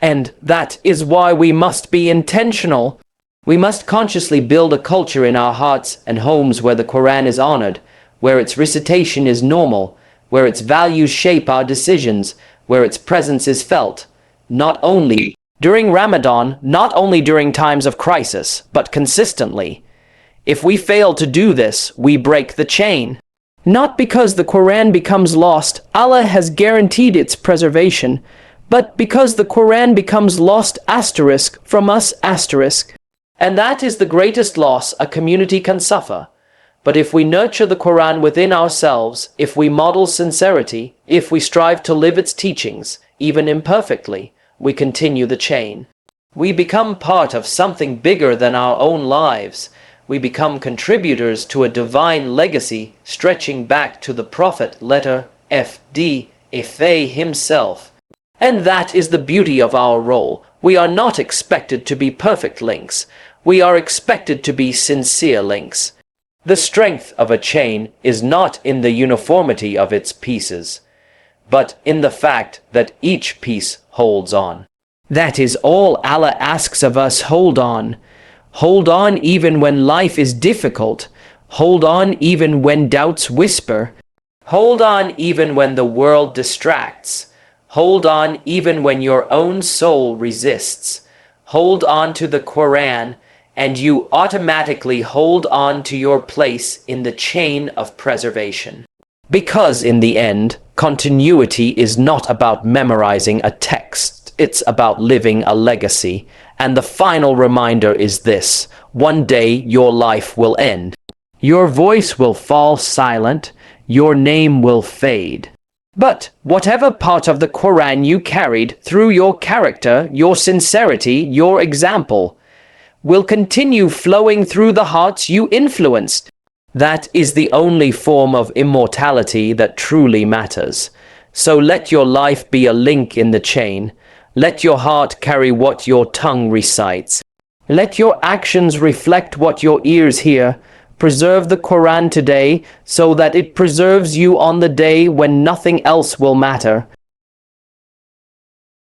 And that is why we must be intentional. We must consciously build a culture in our hearts and homes where the Quran is honored, where its recitation is normal, where its values shape our decisions, where its presence is felt, not only during Ramadan, not only during times of crisis, but consistently. If we fail to do this, we break the chain. Not because the Quran becomes lost, Allah has guaranteed its preservation, but because the Quran becomes lost from us . And that is the greatest loss a community can suffer. But if we nurture the Quran within ourselves, if we model sincerity, if we strive to live its teachings, even imperfectly, we continue the chain. We become part of something bigger than our own lives. We become contributors to a divine legacy stretching back to the Prophet letter FD Ife himself. And that is the beauty of our role. We are not expected to be perfect links. We are expected to be sincere links. The strength of a chain is not in the uniformity of its pieces, but in the fact that each piece holds on. That is all Allah asks of us. Hold on. Hold on even when life is difficult. Hold on even when doubts whisper. Hold on even when the world distracts. Hold on even when your own soul resists. Hold on to the Quran, and you automatically hold on to your place in the chain of preservation. Because in the end, continuity is not about memorizing a text. it's about living a legacy. And the final reminder is this: one day your life will end. Your voice will fall silent, your name will fade. But whatever part of the Quran you carried through your character, your sincerity, your example, will continue flowing through the hearts you influenced. That is the only form of immortality that truly matters. So let your life be a link in the chain. Let your heart carry what your tongue recites. Let your actions reflect what your ears hear. Preserve the Quran today so that it preserves you on the day when nothing else will matter.